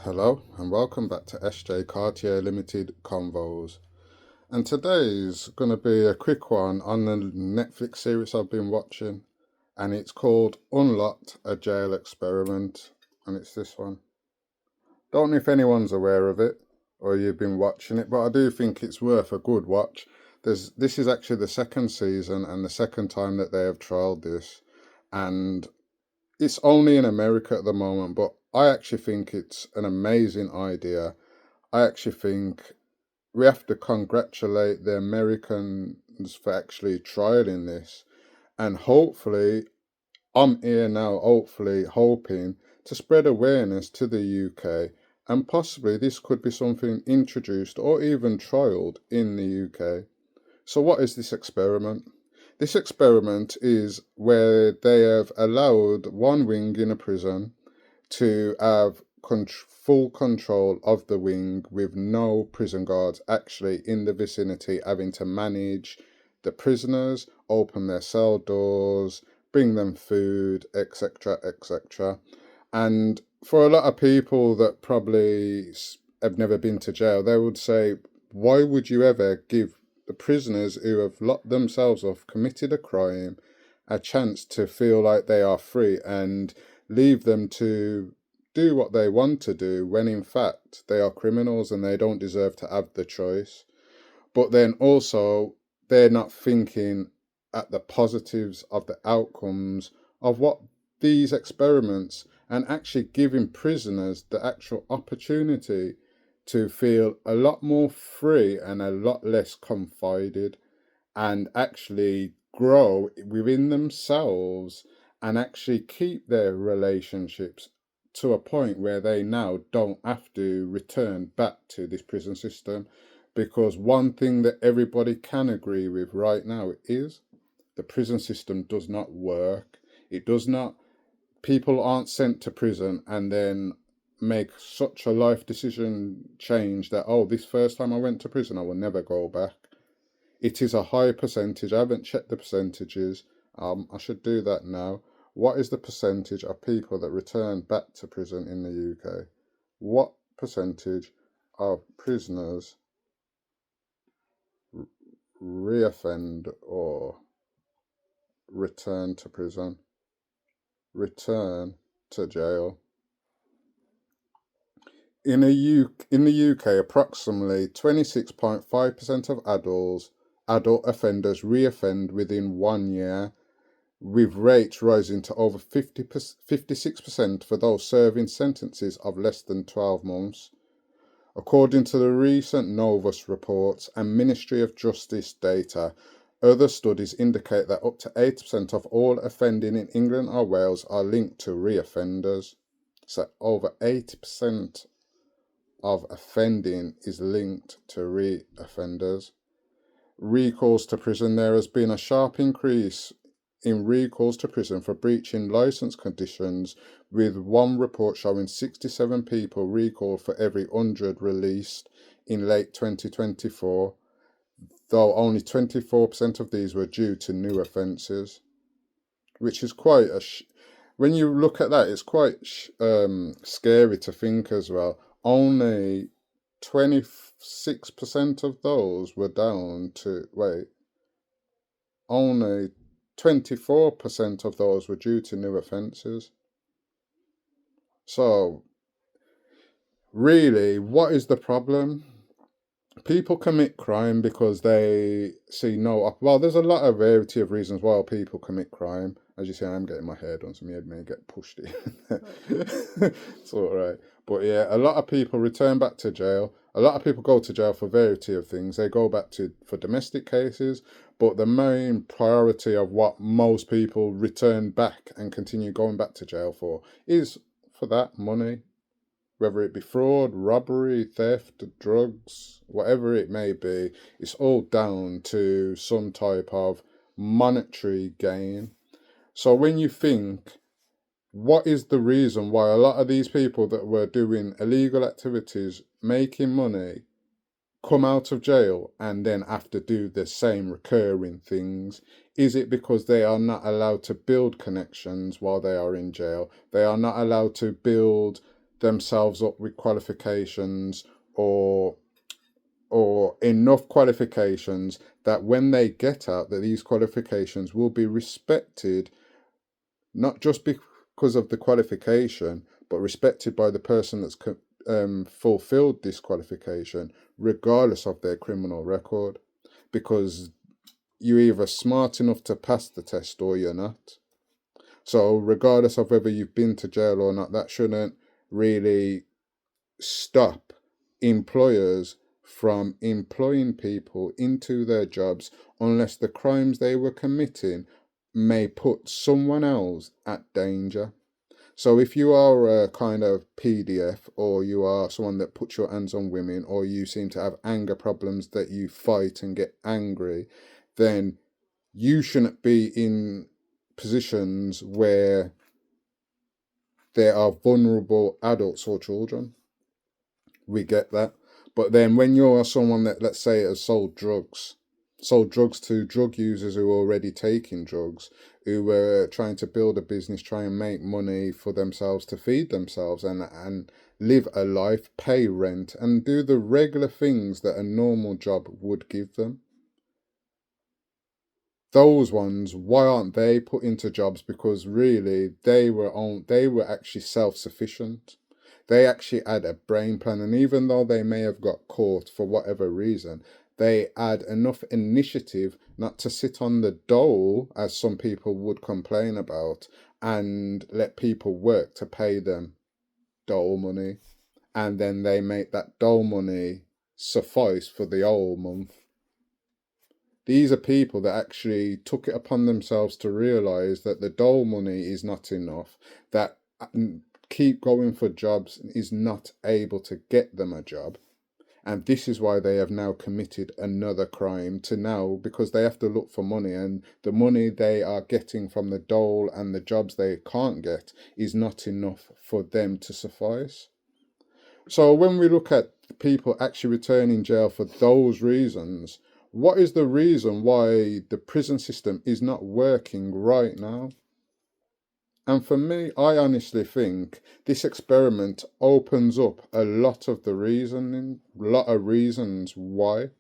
Hello and welcome back to SJ Cartier Limited Convos. And today's going to be a quick one on the Netflix series I've been watching, and it's called Unlocked: A Jail Experiment, and it's this one. Don't know if anyone's aware of it or you've been watching it, but I do think it's worth a good watch. This is actually the second season and the second time that they have trialed this, and it's only in America at the moment, but I actually think it's an amazing idea. I actually think we have to congratulate the Americans for actually trialing this. And hopefully, I'm here now, hopefully, hoping to spread awareness to the UK. And possibly this could be something introduced or even trialed in the UK. So, what is this experiment? This experiment is where they have allowed one wing in a prison to have full control of the wing with no prison guards actually in the vicinity having to manage the prisoners, open their cell doors, bring them food, etc., etc. And for a lot of people that probably have never been to jail, they would say, why would you ever give the prisoners who have locked themselves off, committed a crime, a chance to feel like they are free and leave them to do what they want to do when in fact they are criminals and they don't deserve to have the choice? But then also, they're not thinking at the positives of the outcomes of what these experiments and actually giving prisoners the actual opportunity to feel a lot more free and a lot less confided and actually grow within themselves and actually keep their relationships to a point where they now don't have to return back to this prison system. Because one thing that everybody can agree with right now is the prison system does not work. It does not, people aren't sent to prison and then make such a life decision change that, oh, this first time I went to prison, I will never go back. It is a high percentage. I haven't checked the percentages. I should do that now. What is the percentage of people that return back to prison in the UK? What percentage of prisoners reoffend or return to prison, return to jail? In the UK, approximately 26.5% of adult offenders reoffend within 1 year, with rates rising to over 56% for those serving sentences of less than 12 months. According to the recent Novus reports and Ministry of Justice data, other studies indicate that up to 80% of all offending in England or Wales are linked to reoffenders. So over 80% of offending is linked to reoffenders. Recalls to prison: there has been a sharp increase in recalls to prison for breaching license conditions, with one report showing 67 people recalled for every 100 released in late 2024, though only 24% of these were due to new offences, which is quite when you look at that, it's quite scary to think as well. Only 26% of those were down to, wait, only 24% of those were due to new offences. So, really, what is the problem? People commit crime because they see no. Well, there's a lot of variety of reasons why people commit crime. As you see, I'm getting my hair done, so my head may get pushed in. It's all right. But yeah, a lot of people return back to jail. A lot of people go to jail for variety of things. They go back to for domestic cases, but the main priority of what most people return back and continue going back to jail for is for that money, whether it be fraud, robbery, theft, drugs, whatever it may be. It's all down to some type of monetary gain. So when you think, what is the reason why a lot of these people that were doing illegal activities, making money, come out of jail and then have to do the same recurring things? Is it because they are not allowed to build connections while they are in jail? They are not allowed to build themselves up with qualifications or enough qualifications that when they get out, that these qualifications will be respected, not just because of the qualification, but respected by the person that's fulfilled this qualification, regardless of their criminal record, because you're either smart enough to pass the test or you're not. So regardless of whether you've been to jail or not, that shouldn't really stop employers from employing people into their jobs unless the crimes they were committing may put someone else at danger. So if you are a kind of PDF, or you are someone that puts your hands on women, or you seem to have anger problems that you fight and get angry, then you shouldn't be in positions where there are vulnerable adults or children. We get that. But then when you're someone that, let's say, has sold drugs to drug users who are already taking drugs, who were trying to build a business, try and make money for themselves to feed themselves and live a life, pay rent, and do the regular things that a normal job would give them. Those ones, why aren't they put into jobs? Because really they were actually self-sufficient. They actually had a brain plan, and even though they may have got caught for whatever reason, they had enough initiative not to sit on the dole, as some people would complain about, and let people work to pay them dole money, and then they make that dole money suffice for the whole month. These are people that actually took it upon themselves to realise that the dole money is not enough, that keep going for jobs is not able to get them a job. And this is why they have now committed another crime, to now, because they have to look for money, and the money they are getting from the dole and the jobs they can't get is not enough for them to suffice. So when we look at people actually returning jail for those reasons, what is the reason why the prison system is not working right now? And for me, I honestly think this experiment opens up a lot of the reasoning, a lot of reasons why,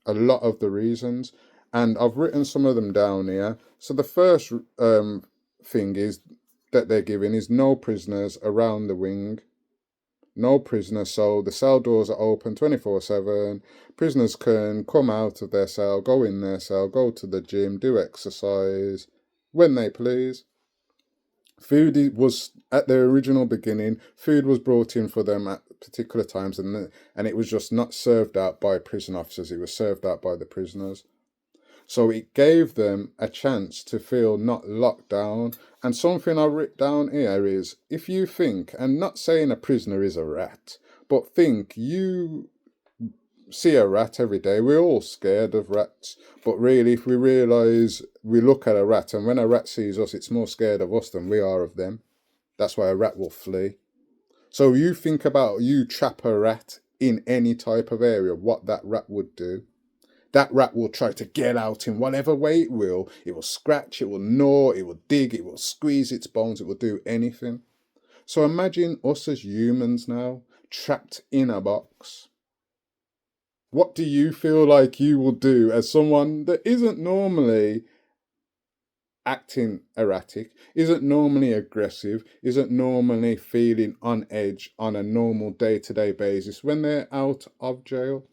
a lot of the reasons. And I've written some of them down here. So the first thing is that they're giving is no prisoners around the wing. No prisoners, so the cell doors are open 24/7. Prisoners can come out of their cell, go in their cell, go to the gym, do exercise when they please. Food was, at their original beginning, food was brought in for them at particular times, and it was just not served out by prison officers, it was served out by the prisoners. So it gave them a chance to feel not locked down. And something I wrote down here is, if you think, and not saying a prisoner is a rat, but think you see a rat every day. We're all scared of rats. But really, if we realise, we look at a rat, and when a rat sees us, it's more scared of us than we are of them. That's why a rat will flee. So you think about, you trap a rat in any type of area, what that rat would do. That rat will try to get out in whatever way it will. It will scratch, it will gnaw, it will dig, it will squeeze its bones, it will do anything. So imagine us as humans now, trapped in a box. What do you feel like you will do as someone that isn't normally acting erratic, isn't normally aggressive, isn't normally feeling on edge on a normal day-to-day basis when they're out of jail?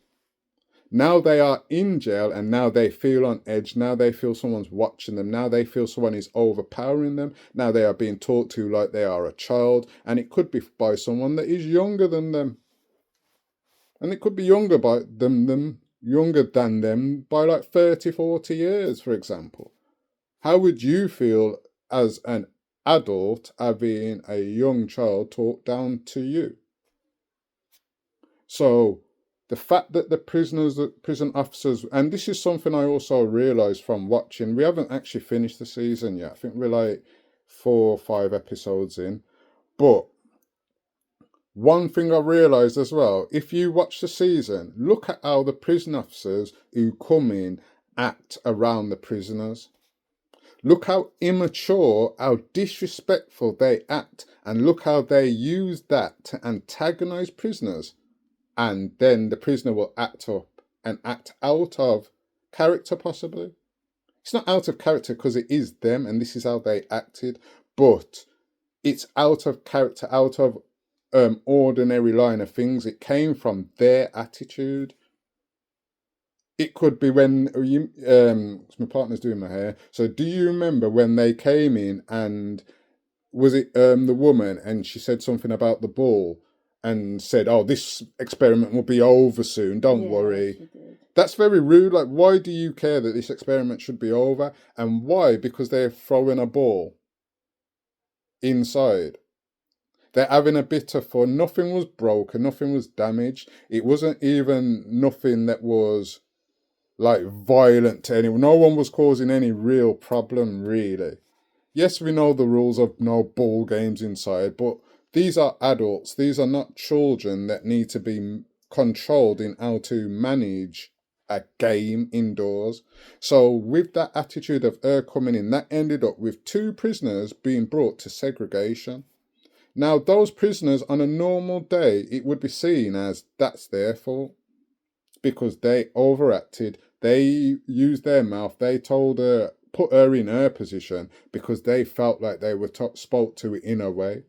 Now they are in jail, and now they feel on edge. Now they feel someone's watching them. Now they feel someone is overpowering them. Now they are being talked to like they are a child, and it could be by someone that is younger than them. And it could be younger than them by like 30, 40 years, for example. How would you feel as an adult having a young child talk down to you? So the fact that the prison officers, and this is something I also realised from watching, we haven't actually finished the season yet. I think we're like 4 or 5 episodes in. But one thing I realised as well, if you watch the season, look at how the prison officers who come in act around the prisoners. Look how immature, how disrespectful they act, and look how they use that to antagonize prisoners. And then the prisoner will act up and act out of character, possibly. It's not out of character because it is them and this is how they acted, but it's out of character, out of ordinary line of things. It came from their attitude. It could be when you my partner's doing my hair. So do you remember when they came in and was it the woman and she said something about the ball and said, "Oh, this experiment will be over soon. Don't Yeah, worry." she did. That's very rude. Like, why do you care that this experiment should be over? And why? Because they're throwing a ball inside. They're having a bit of fun. Nothing was broken. Nothing was damaged. It wasn't even nothing that was like violent to anyone. No one was causing any real problem, really. Yes, we know the rules of no ball games inside, but these are adults. These are not children that need to be controlled in how to manage a game indoors. So, with that attitude of her coming in, that ended up with 2 prisoners being brought to segregation. Now, those prisoners on a normal day, it would be seen as that's their fault because they overacted. They used their mouth. They told her, put her in her position because they felt like they were spoke to in a way.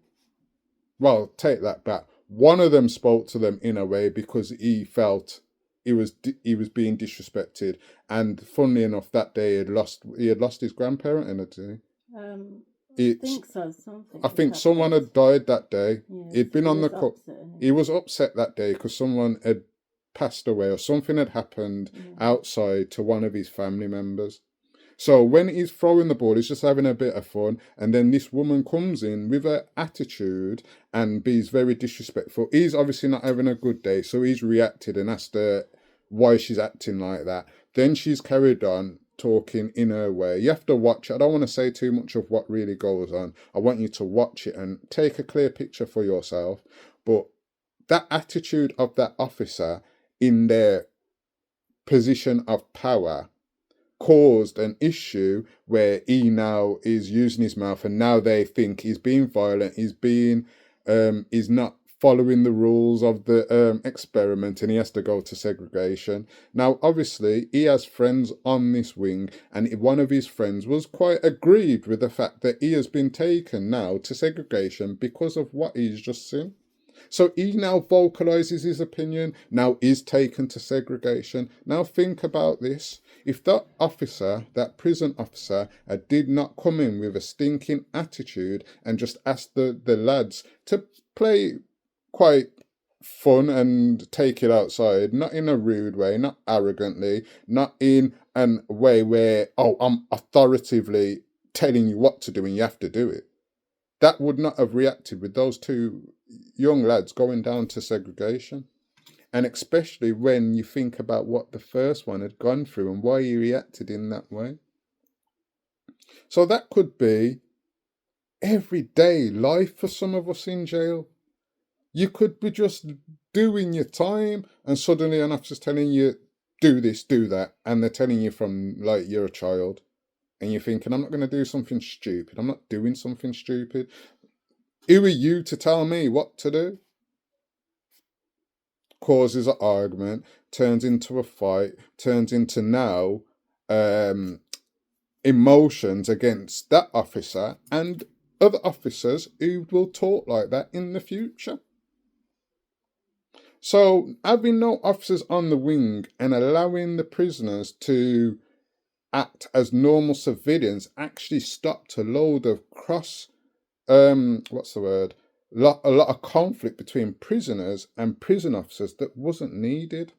Well, take that back. One of them spoke to them in a way because he felt he was being disrespected. And funnily enough, that day he had lost his grandparent, and I think so. Something. I think someone had died that day. Yes, He'd been on the upset, he was upset that day because someone had passed away or something had happened outside to one of his family members. So when he's throwing the ball, he's just having a bit of fun, and then this woman comes in with her attitude and be's very disrespectful. He's obviously not having a good day, so he's reacted and asked her why she's acting like that. Then she's carried on talking in her way. You have to watch it. I don't want to say too much of what really goes on. I want you to watch it and take a clear picture for yourself. But that attitude of that officer in their position of power caused an issue where he now is using his mouth, and now they think he's being violent, he's not following the rules of the experiment, and he has to go to segregation. Now obviously he has friends on this wing, and one of his friends was quite aggrieved with the fact that he has been taken now to segregation because of what he's just seen. So he now vocalizes his opinion, now is taken to segregation. Now think about this. If that officer, that prison officer, did not come in with a stinking attitude and just ask the lads to play quite fun and take it outside, not in a rude way, not arrogantly, not in a way where, oh, I'm authoritatively telling you what to do and you have to do it. That would not have reacted with those 2 young lads going down to segregation. And especially when you think about what the first one had gone through and why he reacted in that way. So that could be everyday life for some of us in jail. You could be just doing your time and suddenly an officer's telling you, do this, do that. And they're telling you from like you're a child. And you're thinking, I'm not going to do something stupid. I'm not doing something stupid. Who are you to tell me what to do? Causes an argument, turns into a fight, turns into now emotions against that officer and other officers who will talk like that in the future. So having no officers on the wing and allowing the prisoners to act as normal civilians actually stopped a load of a lot of conflict between prisoners and prison officers that wasn't needed.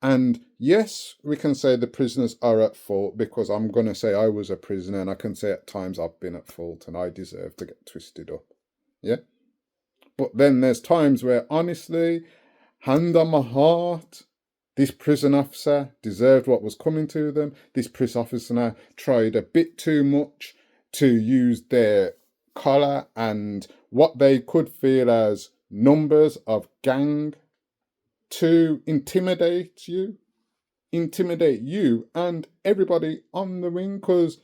And yes, we can say the prisoners are at fault, because I'm going to say I was a prisoner and I can say at times I've been at fault and I deserve to get twisted up. Yeah. But then there's times where honestly, hand on my heart, this prison officer deserved what was coming to them. This prison officer tried a bit too much to use their collar and what they could feel as numbers of gang to intimidate you and everybody on the wing, because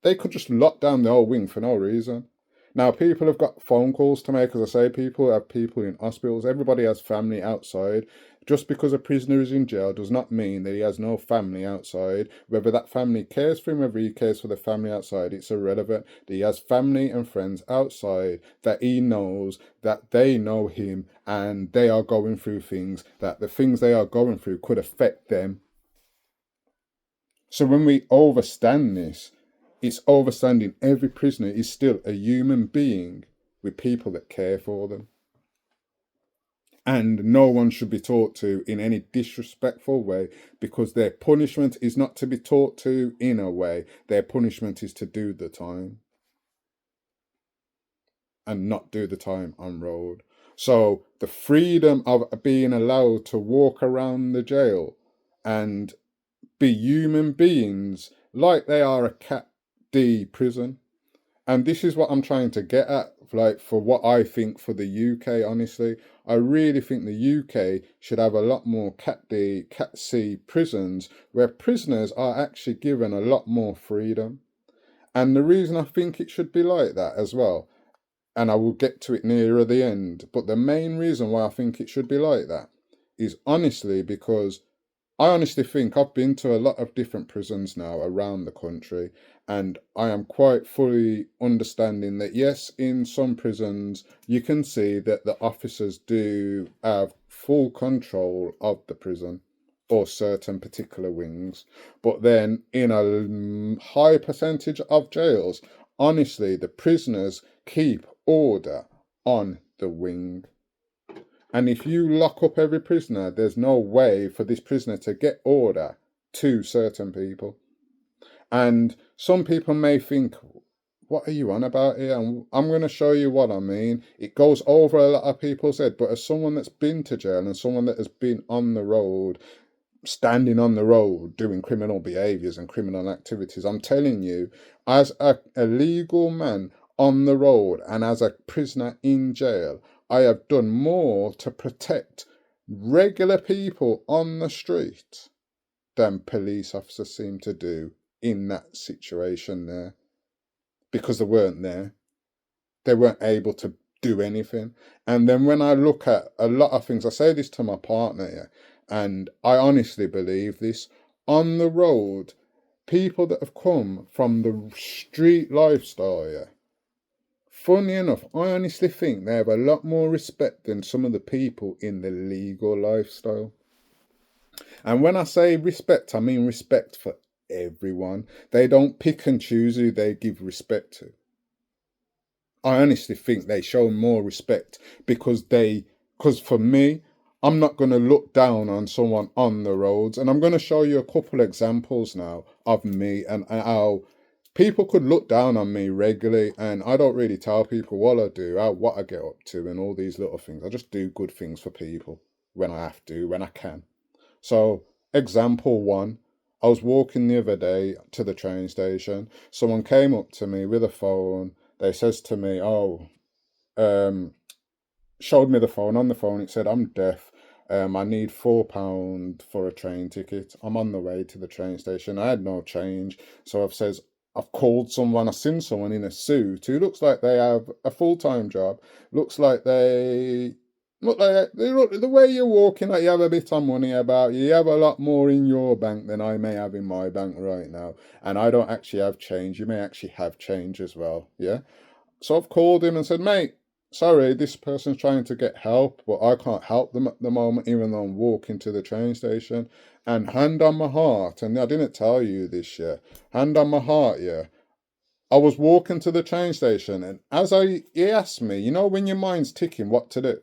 They could just lock down the whole wing for no reason. Now, people have got phone calls to make. As I say, people have people in hospitals. Everybody has family outside. Just because a prisoner is in jail does not mean that he has no family outside. Whether that family cares for him, whether he cares for the family outside, it's irrelevant. He has family and friends outside that he knows, that they know him, and they are going through things, that the things they are going through could affect them. So when we overstand this, it's overstanding every prisoner is still a human being with people that care for them. And no one should be taught to in any disrespectful way, because their punishment is not to be taught to in a way. Their punishment is to do the time and not do the time on road. So the freedom of being allowed to walk around the jail and be human beings like they are a Cat D prison. And this is what I'm trying to get at, like, for what I think for the UK, honestly. I really think the UK should have a lot more Cat D, Cat C prisons where prisoners are actually given a lot more freedom. And the reason I think it should be like that as well, and I will get to it nearer the end, but the main reason why I think it should be like that is honestly because I honestly think I've been to a lot of different prisons now around the country, and I am quite fully understanding that yes, in some prisons you can see that the officers do have full control of the prison or certain particular wings, but then in a high percentage of jails, honestly, the prisoners keep order on the wing. And if you lock up every prisoner, there's no way for this prisoner to get order to certain people. And some people may think, what are you on about here? And I'm going to show you what I mean. It goes over a lot of people's head, but as someone that's been to jail and someone that has been on the road, standing on the road, doing criminal behaviours and criminal activities, I'm telling you, as a legal man on the road and as a prisoner in jail, I have done more to protect regular people on the street than police officers seem to do in that situation there, because they weren't there. They weren't able to do anything. And then when I look at a lot of things, I say this to my partner here, and I honestly believe this, on the road, people that have come from the street lifestyle here, funny enough, I honestly think they have a lot more respect than some of the people in the legal lifestyle. And when I say respect, I mean respect for everyone. They don't pick and choose who they give respect to. I honestly think they show more respect because for me, I'm not going to look down on someone on the roads. And I'm going to show you a couple examples now of me and how people could look down on me regularly, and I don't really tell people what I do, what I get up to, and all these little things. I just do good things for people when I have to, when I can. So, example one, I was walking the other day to the train station. Someone came up to me with a phone. They says to me, showed me the phone. On the phone, it said, I'm deaf. I need £4 for a train ticket. I'm on the way to the train station. I had no change. So I've called someone. I've seen someone in a suit who looks like they have a full-time job. Looks like they look the way you're walking, like you have a bit of money about you. You have a lot more in your bank than I may have in my bank right now. And I don't actually have change. You may actually have change as well. Yeah. So I've called him and said, mate, sorry, this person's trying to get help, but I can't help them at the moment, even though I'm walking to the train station. And hand on my heart, and I didn't tell you this yet, hand on my heart, yeah, I was walking to the train station, and he asked me, you know, when your mind's ticking, what to do?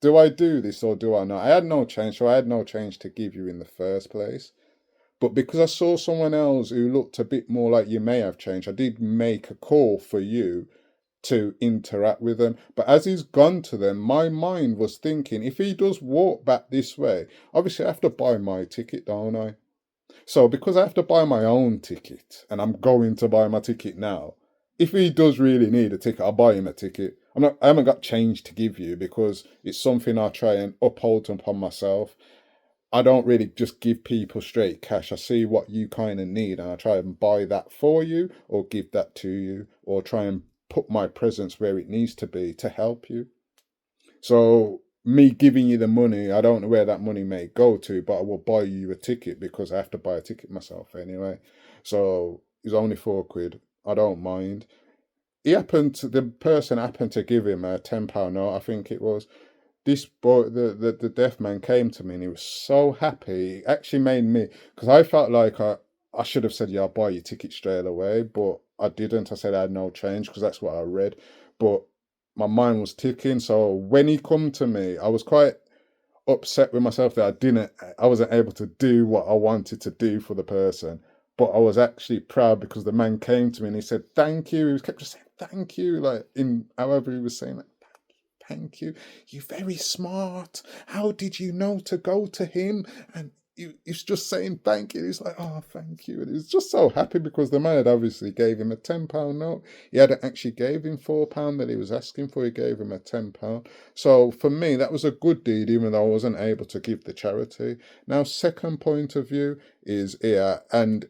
Do I do this or do I not? I had no change, so I had no change to give you in the first place. But because I saw someone else who looked a bit more like you may have changed, I did make a call for you to interact with them. But as he's gone to them, my mind was thinking, if he does walk back this way, obviously I have to buy my ticket, don't I? So because I have to buy my own ticket, and I'm going to buy my ticket now, if he does really need a ticket, I'll buy him a ticket. I haven't got change to give you because it's something I try and uphold upon myself. I don't really just give people straight cash. I see what you kind of need and I try and buy that for you or give that to you or try and put my presence where it needs to be to help you. So me giving you the money, I don't know where that money may go to, but I will buy you a ticket because I have to buy a ticket myself anyway. So it's only £4. I don't mind. The person happened to give him a £10 note, I think it was. This boy, the deaf man came to me and he was so happy. It actually made me, because I felt like I should have said, yeah, I'll buy your ticket straight away, but I didn't. I said I had no change because that's what I read. But my mind was ticking. So when he come to me, I was quite upset with myself that I wasn't able to do what I wanted to do for the person. But I was actually proud because the man came to me and he said, thank you. He kept just saying, thank you, like in however he was saying it. Thank you. You're very smart. How did you know to go to him? And he's just saying thank you. He's like, oh, thank you. And he was just so happy because the man had obviously gave him a £10 note. He hadn't actually gave him £4 that he was asking for. He gave him a £10. So for me, that was a good deed, even though I wasn't able to give the charity. Now, second point of view is here. And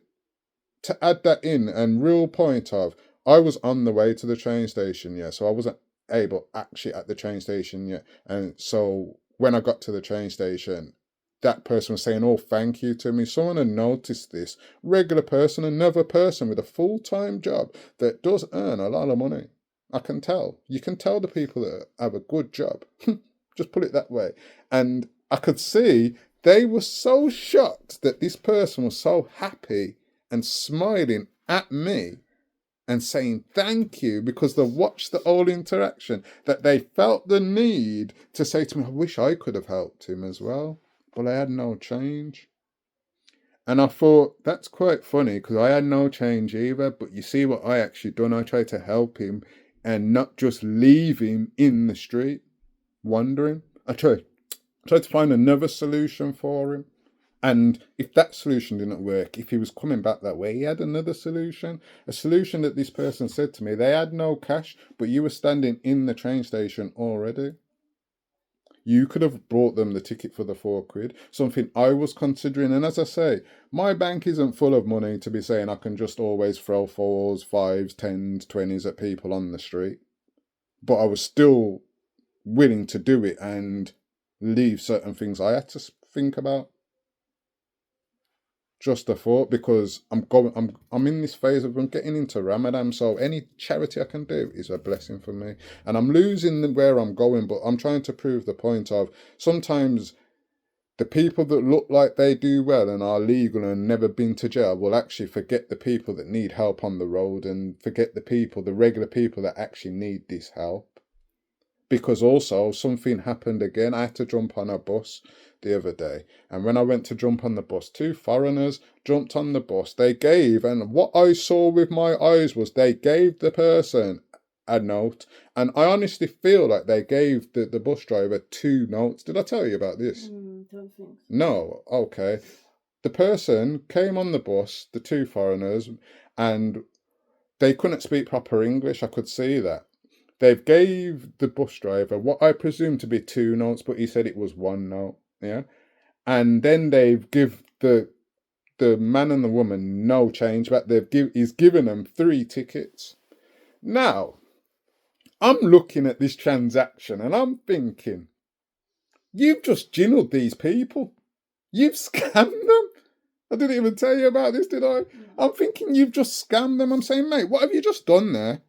to add that in, and real point of, I was on the way to the train station, yeah, so I wasn't able actually at the train station yet. And so when I got to the train station, that person was saying, oh, thank you to me. Someone had noticed this. Regular person, another person with a full-time job that does earn a lot of money. I can tell. You can tell the people that have a good job. Just put it that way. And I could see they were so shocked that this person was so happy and smiling at me and saying thank you because they watched the whole interaction, that they felt the need to say to me, I wish I could have helped him as well, but I had no change. And I thought, that's quite funny because I had no change either, but you see what I actually done? I tried to help him and not just leave him in the street wandering. I tried to find another solution for him. And if that solution didn't work, if he was coming back that way, he had another solution. A solution that this person said to me, they had no cash, but you were standing in the train station already. You could have brought them the ticket for the £4, something I was considering. And as I say, my bank isn't full of money to be saying I can just always throw 4s, 5s, 10s, 20s at people on the street. But I was still willing to do it and leave certain things I had to think about. Just a thought, because I'm in this phase of I'm getting into Ramadan, so any charity I can do is a blessing for me. And I'm losing where I'm going, but I'm trying to prove the point of sometimes the people that look like they do well and are legal and never been to jail will actually forget the people that need help on the road and forget the regular people that actually need this help. Because also something happened again. I had to jump on a bus the other day. And when I went to jump on the bus, 2 foreigners jumped on the bus. And what I saw with my eyes was they gave the person a note. And I honestly feel like they gave the bus driver 2 notes. Did I tell you about this? Don't think so. No, okay. The person came on the bus, the 2 foreigners, and they couldn't speak proper English. I could see that. They've gave the bus driver what I presume to be 2 notes, but he said it was 1 note, yeah? And then they've give the man and the woman no change, but he's given them 3 tickets. Now, I'm looking at this transaction and I'm thinking, you've just jinnled these people. You've scammed them. I didn't even tell you about this, did I? I'm thinking you've just scammed them. I'm saying, mate, what have you just done there?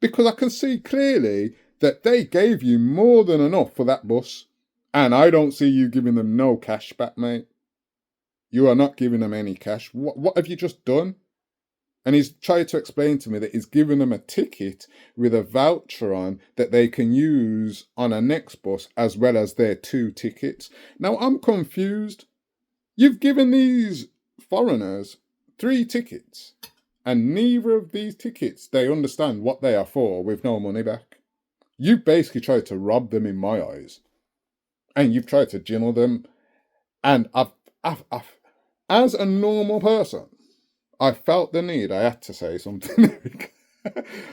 Because I can see clearly that they gave you more than enough for that bus. And I don't see you giving them no cash back, mate. You are not giving them any cash. What have you just done? And he's tried to explain to me that he's given them a ticket with a voucher on that they can use on a next bus as well as their 2 tickets. Now, I'm confused. You've given these foreigners 3 tickets. And neither of these tickets, they understand what they are for with no money back. You've basically tried to rob them in my eyes. And you've tried to jinnle them. And I've as a normal person, I felt the need. I had to say something.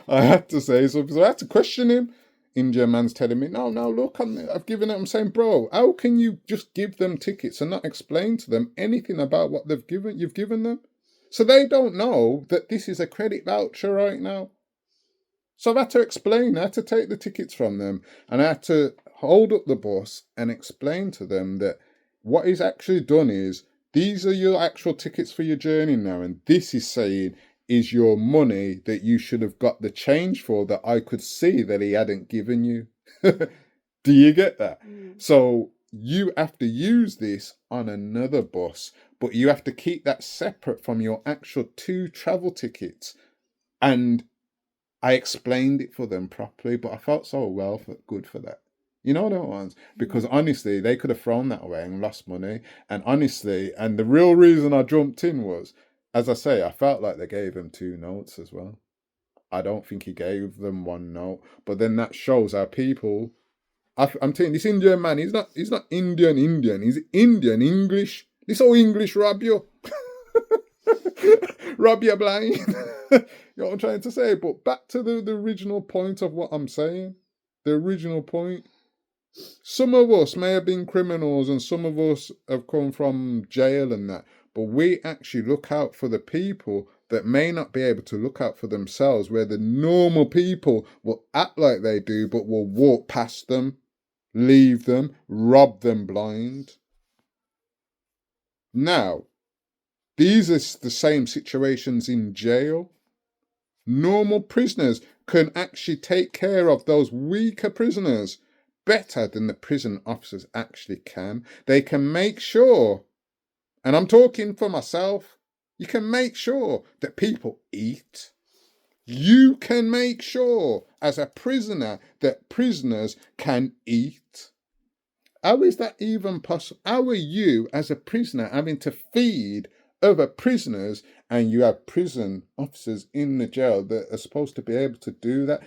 I had to say something. So I had to question him. Indian man's telling me, no, look, I've given it. I'm saying, bro, how can you just give them tickets and not explain to them anything about what you've given them? So they don't know that this is a credit voucher right now. So I've had to explain, I had to take the tickets from them, and I had to hold up the bus and explain to them that what he's actually done is, these are your actual tickets for your journey now, and this is saying is your money that you should have got the change for, that I could see that he hadn't given you. Do you get that? So you have to use this on another bus, but you have to keep that separate from your actual 2 travel tickets. And I explained it for them properly, but I felt so good for that. You know what I want? Because honestly, they could have thrown that away and lost money. And honestly, and the real reason I jumped in was, as I say, I felt like they gave him 2 notes as well. I don't think he gave them 1 note. But then that shows how people... I'm telling you, this Indian man, he's not Indian. He's Indian English. This whole English rob you. Rob you blind. You know what I'm trying to say? But back to the original point of what I'm saying. The original point. Some of us may have been criminals and some of us have come from jail and that, but we actually look out for the people that may not be able to look out for themselves, where the normal people will act like they do, but will walk past them, leave them, rob them blind. Now, these are the same situations in jail. Normal prisoners can actually take care of those weaker prisoners better than the prison officers actually can. They can make sure, and I'm talking for myself, you can make sure that people eat. You can make sure as a prisoner that prisoners can eat. How is that even possible? How are you as a prisoner having to feed other prisoners, and you have prison officers in the jail that are supposed to be able to do that?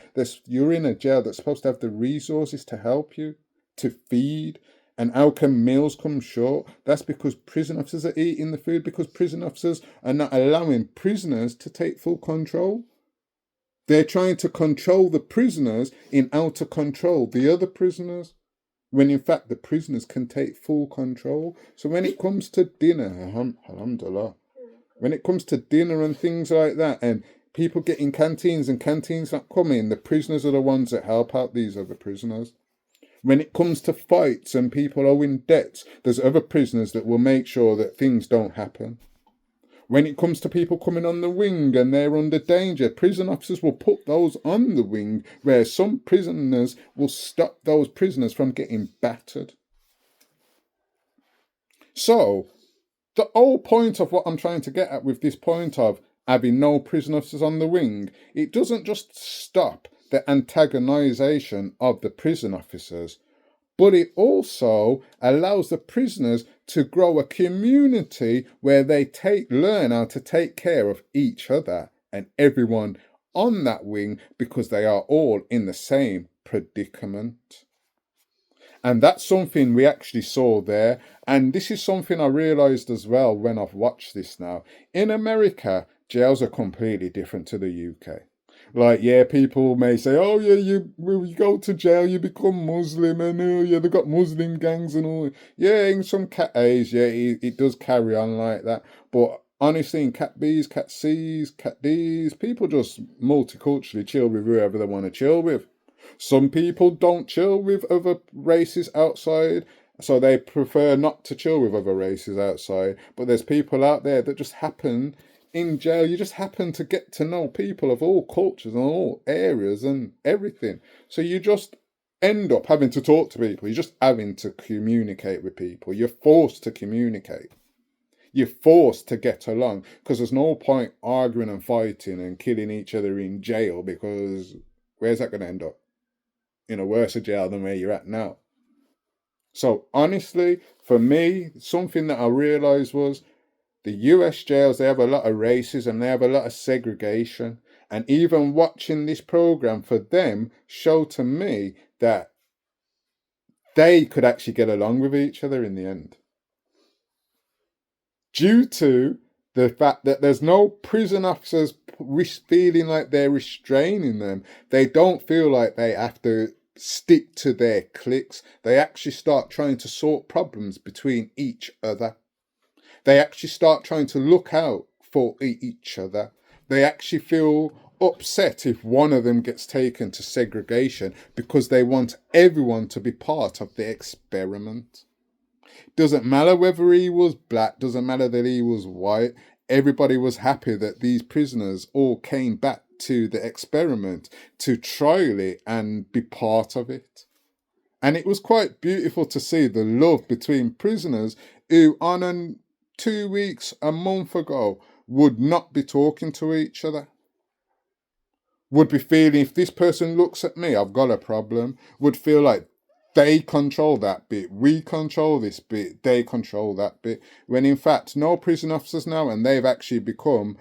You're in a jail that's supposed to have the resources to help you, to feed. And how can meals come short? That's because prison officers are eating the food, because prison officers are not allowing prisoners to take full control. They're trying to control the prisoners in how to control the other prisoners, when in fact the prisoners can take full control. So when it comes to dinner, alhamdulillah, when it comes to dinner and things like that, and people getting canteens and canteens not coming, the prisoners are the ones that help out these other prisoners. When it comes to fights and people owing debts, there's other prisoners that will make sure that things don't happen. When it comes to people coming on the wing and they're under danger, prison officers will put those on the wing, where some prisoners will stop those prisoners from getting battered. So, the whole point of what I'm trying to get at with this point of having no prison officers on the wing, it doesn't just stop the antagonization of the prison officers, but it also allows the prisoners to grow a community where they learn how to take care of each other and everyone on that wing, because they are all in the same predicament. And that's something we actually saw there. And this is something I realized as well when I've watched this now. In America, jails are completely different to the UK. Like, yeah, people may say, oh, yeah, when you go to jail, you become Muslim, and oh, yeah, they've got Muslim gangs and all. Yeah, in some Cat A's, yeah, it does carry on like that. But honestly, in Cat B's, Cat C's, Cat D's, people just multiculturally chill with whoever they want to chill with. Some people don't chill with other races outside, so they prefer not to chill with other races outside. But there's people out there that just happen... In jail, you just happen to get to know people of all cultures and all areas and everything. So you just end up having to talk to people. You're just having to communicate with people. You're forced to communicate. You're forced to get along, because there's no point arguing and fighting and killing each other in jail, because where's that going to end up? In a worse jail than where you're at now. So honestly, for me, something that I realised was, the US jails, they have a lot of racism, they have a lot of segregation. And even watching this program for them showed to me that they could actually get along with each other in the end. Due to the fact that there's no prison officers feeling like they're restraining them. They don't feel like they have to stick to their cliques. They actually start trying to sort problems between each other. They actually start trying to look out for each other. They actually feel upset if one of them gets taken to segregation because they want everyone to be part of the experiment. Doesn't matter whether he was black, doesn't matter that he was white. Everybody was happy that these prisoners all came back to the experiment to trial it and be part of it. And it was quite beautiful to see the love between prisoners who on 2 weeks, a month ago, would not be talking to each other. Would be feeling, if this person looks at me, I've got a problem. Would feel like they control that bit, we control this bit, they control that bit. When in fact, no prison officers now, and they've actually become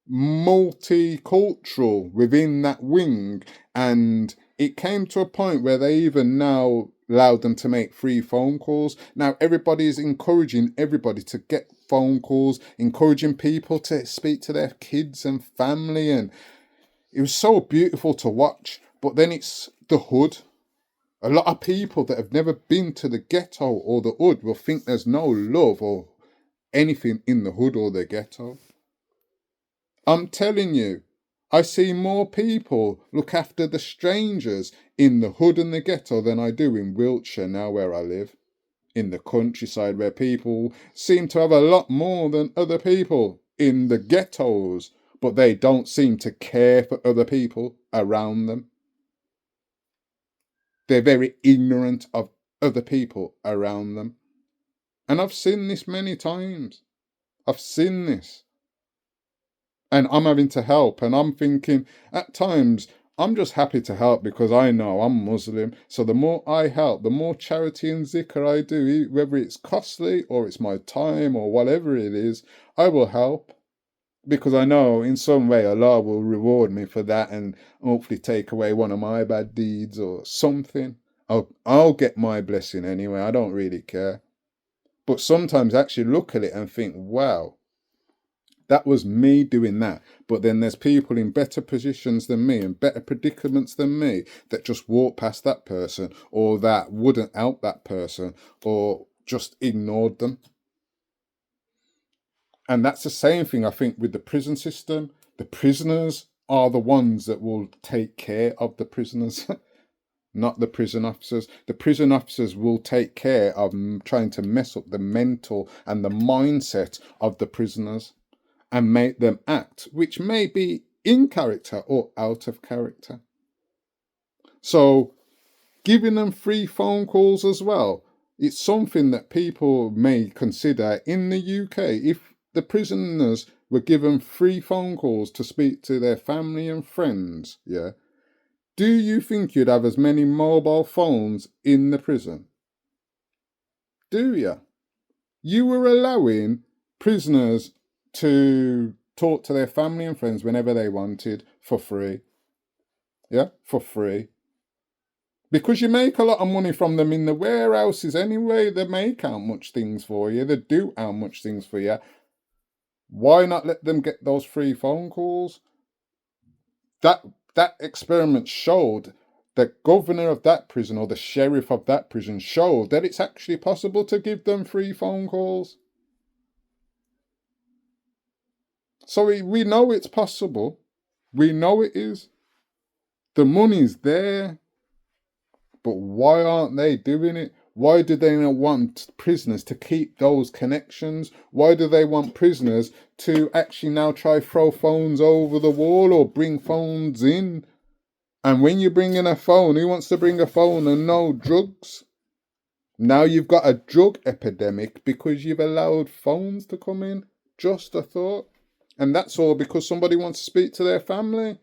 multicultural within that wing. And it came to a point where they even now allowed them to make free phone calls. Now everybody is encouraging everybody to get phone calls, encouraging people to speak to their kids and family. And it was so beautiful to watch. But then it's the hood. A lot of people that have never been to the ghetto or the hood will think there's no love or anything in the hood or the ghetto. I'm telling you, I see more people look after the strangers in the hood and the ghetto than I do in Wiltshire, now where I live. In the countryside, where people seem to have a lot more than other people in the ghettos, but they don't seem to care for other people around them. They're very ignorant of other people around them. And I've seen this many times. I've seen this. And I'm having to help. And I'm thinking, at times, I'm just happy to help because I know I'm Muslim. So the more I help, the more charity and zikr I do, whether it's costly or it's my time or whatever it is, I will help. Because I know in some way Allah will reward me for that and hopefully take away one of my bad deeds or something. I'll get my blessing anyway. I don't really care. But sometimes I actually look at it and think, wow, that was me doing that. But then there's people in better positions than me and better predicaments than me that just walk past that person or that wouldn't help that person or just ignored them. And that's the same thing, I think, with the prison system. The prisoners are the ones that will take care of the prisoners, not the prison officers. The prison officers will take care of trying to mess up the mental and the mindset of the prisoners and make them act, which may be in character or out of character. So giving them free phone calls as well, it's something that people may consider in the UK. If the prisoners were given free phone calls to speak to their family and friends, yeah, do you think you'd have as many mobile phones in the prison? Do you? You were allowing prisoners to talk to their family and friends whenever they wanted for free. Yeah, for free. Because you make a lot of money from them in the warehouses anyway. They make how much things for you. They do how much things for you. Why not let them get those free phone calls? That experiment showed the governor of that prison or the sheriff of that prison showed that it's actually possible to give them free phone calls. So we know it's possible. We know it is. The money's there. But why aren't they doing it? Why do they not want prisoners to keep those connections? Why do they want prisoners to actually now try throw phones over the wall or bring phones in? And when you bring in a phone, who wants to bring a phone and no drugs? Now you've got a drug epidemic because you've allowed phones to come in. Just a thought. And that's all because somebody wants to speak to their family.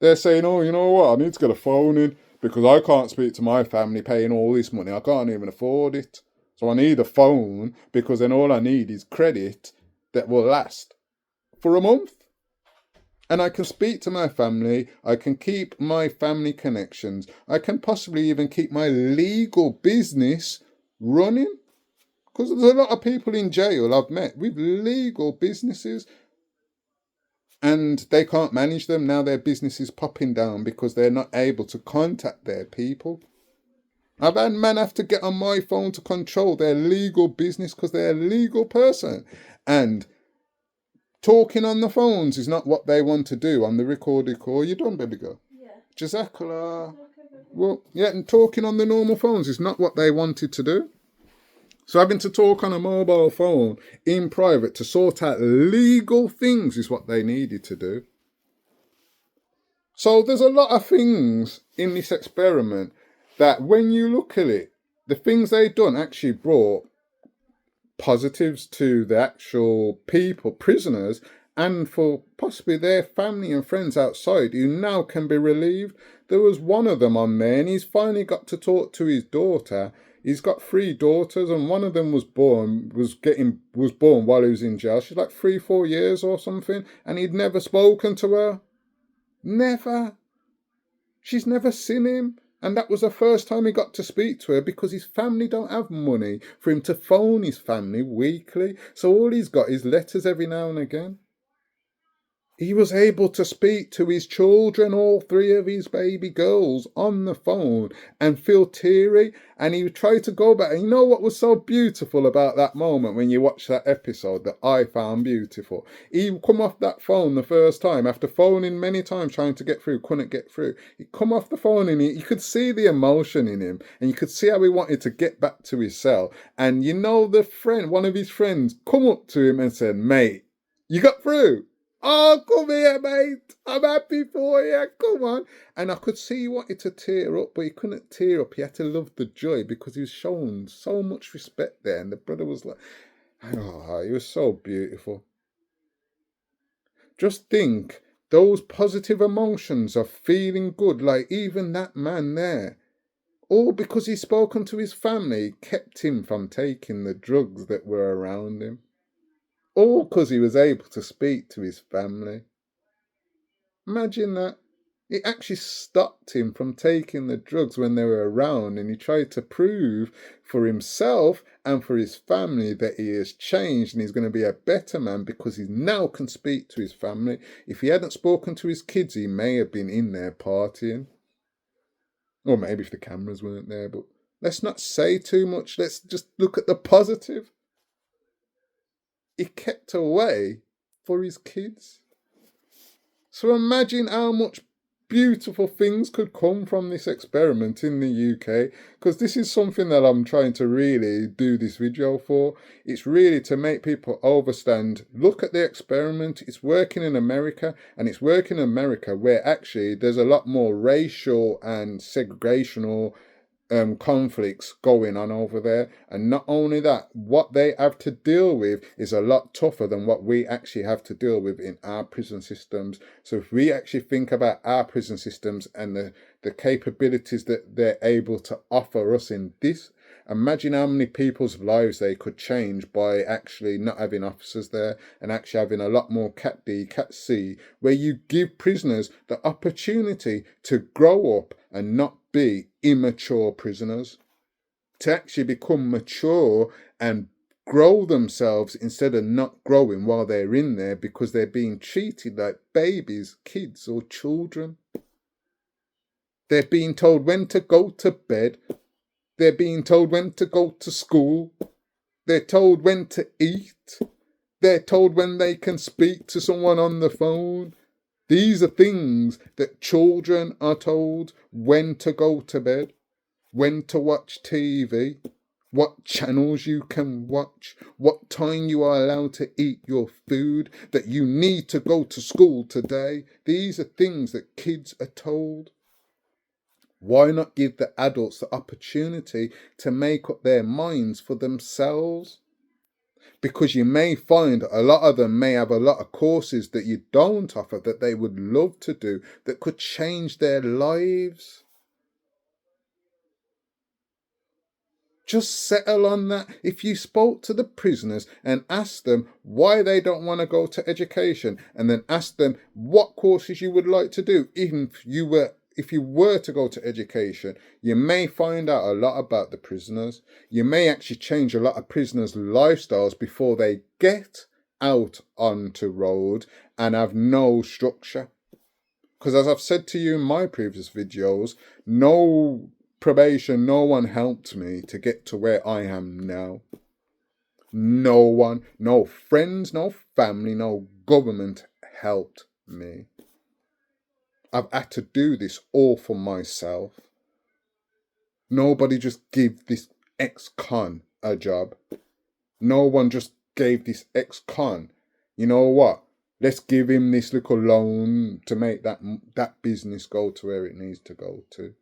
They're saying, oh, you know what, I need to get a phone in because I can't speak to my family paying all this money. I can't even afford it. So I need a phone because then all I need is credit that will last for a month. And I can speak to my family. I can keep my family connections. I can possibly even keep my legal business running. Because there's a lot of people in jail I've met with legal businesses. and they can't manage them. Now their business is popping down because they're not able to contact their people. I've had men have to get on my phone to control their legal business because they're a legal person. And talking on the phones is not what they want to do on the recorded call. You done, baby girl? Yeah. Jazakallah. Well, yeah, and talking on the normal phones is not what they wanted to do. So having to talk on a mobile phone in private to sort out legal things is what they needed to do. So there's a lot of things in this experiment that when you look at it, the things they've done actually brought positives to the actual people, prisoners, and for possibly their family and friends outside who now can be relieved. There was one of them on there and he's finally got to talk to his daughter. He's got 3 daughters and one of them was born while he was in jail. She's like 3-4 years or something, and he'd never spoken to her. Never. She's never seen him. And that was the first time he got to speak to her because his family don't have money for him to phone his family weekly. So all he's got is letters every now and again. He was able to speak to his children, all 3 of his baby girls, on the phone and feel teary. And he tried to go back. And you know what was so beautiful about that moment when you watch that episode that I found beautiful? He come off that phone the first time after phoning many times trying to get through, couldn't get through. He come off the phone and you could see the emotion in him and you could see how he wanted to get back to his cell. And you know, one of his friends come up to him and said, "Mate, you got through? Oh, come here, mate. I'm happy for you. Come on." And I could see he wanted to tear up, but he couldn't tear up. He had to love the joy because he was shown so much respect there. And the brother was like, oh, he was so beautiful. Just think, those positive emotions of feeling good, like even that man there, all because he's spoken to his family, kept him from taking the drugs that were around him. All because he was able to speak to his family. Imagine that. It actually stopped him from taking the drugs when they were around, and he tried to prove for himself and for his family that he has changed and he's going to be a better man because he now can speak to his family. If he hadn't spoken to his kids, he may have been in there partying. Or maybe if the cameras weren't there, but let's not say too much. Let's just look at the positive. He kept away for his kids. So imagine how much beautiful things could come from this experiment in the UK, because this is something that I'm trying to really do this video for. It's really to make people understand, look at the experiment. It's working in America, and it's working in America where actually there's a lot more racial and segregational conflicts going on over there. And not only that, what they have to deal with is a lot tougher than what we actually have to deal with in our prison systems. So if we actually think about our prison systems and the capabilities that they're able to offer us in this, imagine how many people's lives they could change by actually not having officers there and actually having a lot more Cat D, Cat C, where you give prisoners the opportunity to grow up and not be immature prisoners, to actually become mature and grow themselves instead of not growing while they're in there because they're being treated like babies, kids or children. They're being told when to go to bed. They're being told when to go to school. They're told when to eat. They're told when they can speak to someone on the phone. These are things that children are told: when to go to bed, when to watch TV, what channels you can watch, what time you are allowed to eat your food, that you need to go to school today. These are things that kids are told. Why not give the adults the opportunity to make up their minds for themselves? Because you may find a lot of them may have a lot of courses that you don't offer that they would love to do that could change their lives. Just settle on that. If you spoke to the prisoners and asked them why they don't want to go to education, and then asked them what courses you would like to do, even if you were to go to education, you may find out a lot about the prisoners. You may actually change a lot of prisoners' lifestyles before they get out onto road and have no structure. Because as I've said to you in my previous videos, no probation, no one helped me to get to where I am now. No one, no friends, no family, no government helped me. I've had to do this all for myself. Nobody just gave this ex-con a job. No one just gave this ex-con, you know what? Let's give him this little loan to make that business go to where it needs to go to.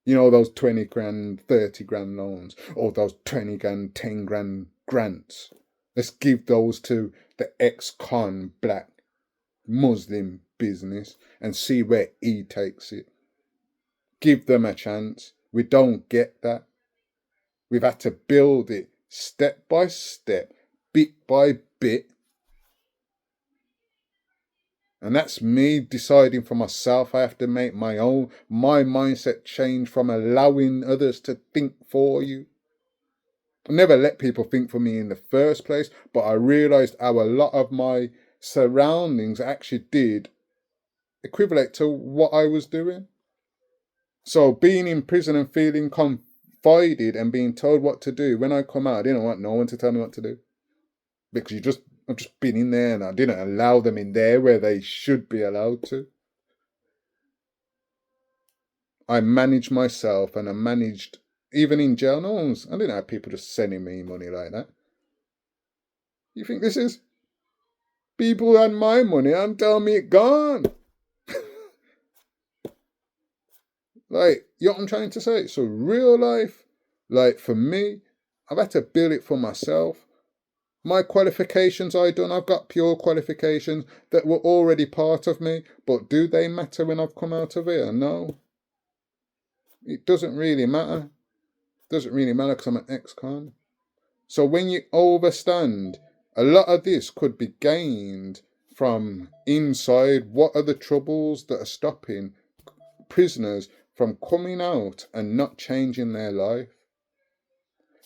You know, those 20 grand, 30 grand loans, or those 20 grand, 10 grand grants. Let's give those to the ex-con black Muslim business and see where he takes it. Give them a chance. We don't get that. We've had to build it step by step, bit by bit. And that's me deciding for myself. I have to make my mindset change from allowing others to think for you. I never let people think for me in the first place, but I realized how a lot of my surroundings actually did equivalent to what I was doing. So being in prison and feeling confided and being told what to do, when I come out, I didn't want no one to tell me what to do. Because I've just been in there and I didn't allow them in there where they should be allowed to. I managed myself and I managed, even in jail, I didn't have people just sending me money like that. You think this is? People had my money and tell me it gone. Like, you know what I'm trying to say? So real life, like for me, I've had to build it for myself. My qualifications I've got pure qualifications that were already part of me, but do they matter when I've come out of here? No. It doesn't really matter. It doesn't really matter because I'm an ex-con. So when you overstand, a lot of this could be gained from inside. What are the troubles that are stopping prisoners from coming out and not changing their life?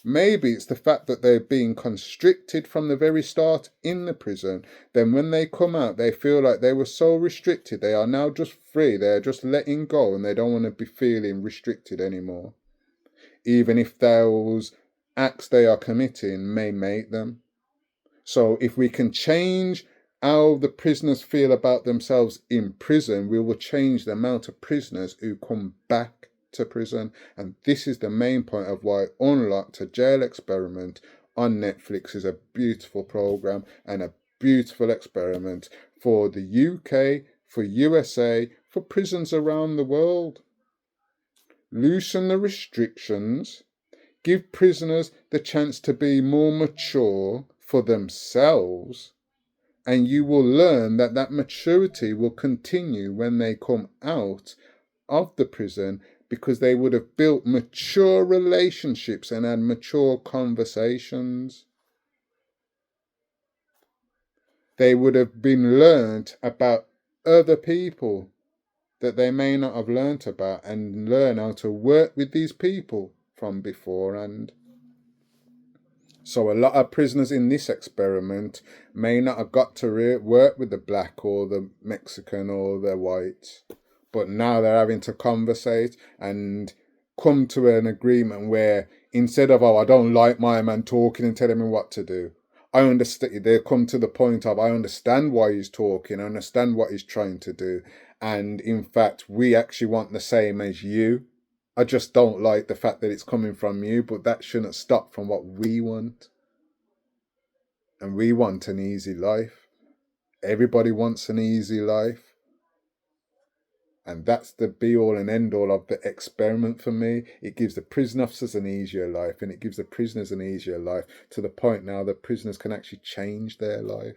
Maybe it's the fact that they're being constricted from the very start in the prison. Then when they come out, they feel like they were so restricted. They are now just free. They're just letting go and they don't want to be feeling restricted anymore. Even if those acts they are committing may make them. So if we can change how the prisoners feel about themselves in prison, we will change the amount of prisoners who come back to prison. And this is the main point of why Unlocked, a jail experiment on Netflix, is a beautiful program and a beautiful experiment for the UK, for USA, for prisons around the world. Loosen the restrictions, give prisoners the chance to be more mature for themselves, and you will learn that that maturity will continue when they come out of the prison, because they would have built mature relationships and had mature conversations. They would have been learnt about other people that they may not have learnt about, and learn how to work with these people from beforehand. So a lot of prisoners in this experiment may not have got to work with the black or the Mexican or the white, but now they're having to conversate and come to an agreement where instead of, oh, I don't like my man talking and telling me what to do, I understand. They come to the point of, I understand why he's talking, I understand what he's trying to do, and in fact, we actually want the same as you. I just don't like the fact that it's coming from you, but that shouldn't stop from what we want. And we want an easy life. Everybody wants an easy life. And that's the be-all and end-all of the experiment for me. It gives the prison officers an easier life, and it gives the prisoners an easier life, to the point now that prisoners can actually change their life.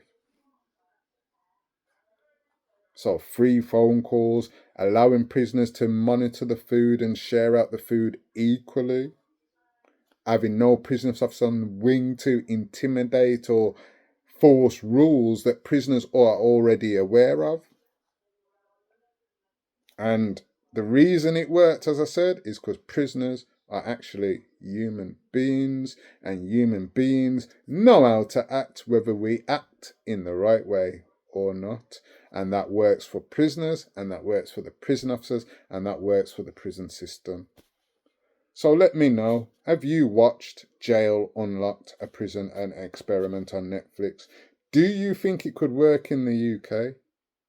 So free phone calls, allowing prisoners to monitor the food and share out the food equally, having no prison officer on the wing to intimidate or force rules that prisoners are already aware of. And the reason it worked, as I said, is because prisoners are actually human beings, and human beings know how to act, whether we act in the right way or not. And that works for prisoners, and that works for the prison officers, and that works for the prison system. So let me know, have you watched Jail Unlocked, a prison and experiment on Netflix? Do you think it could work in the UK?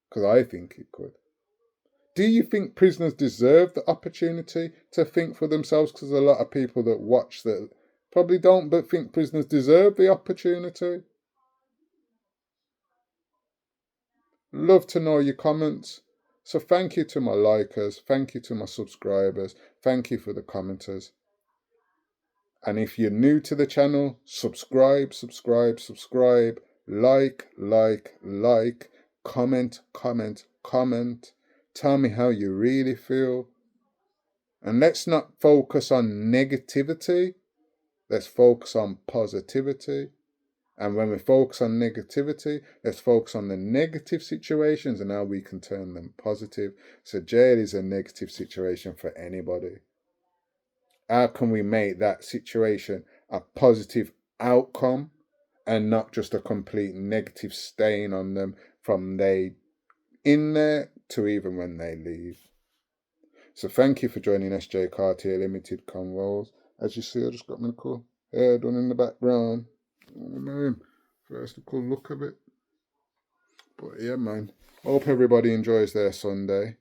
Because I think it could. Do you think prisoners deserve the opportunity to think for themselves? Because a lot of people that watch that probably don't, but think prisoners deserve the opportunity. Love to know your comments. So thank you to my likers, thank you to my subscribers, thank you for the commenters. And if you're new to the channel, subscribe, like, comment. Tell me how you really feel. And let's not focus on negativity. Let's focus on positivity. And when we focus on negativity, let's focus on the negative situations and how we can turn them positive. So jail is a negative situation for anybody. How can we make that situation a positive outcome and not just a complete negative stain on them from they in there to even when they leave? So thank you for joining SJ Cartier Limited Convos. As you see, I just got my cool hair done in the background. Oh man, first a cool look of it. But yeah, man, hope everybody enjoys their Sunday.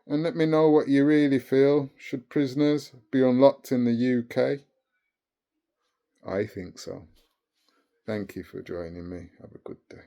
And let me know what you really feel. Should prisoners be unlocked in the UK? I think so. Thank you for joining me. Have a good day.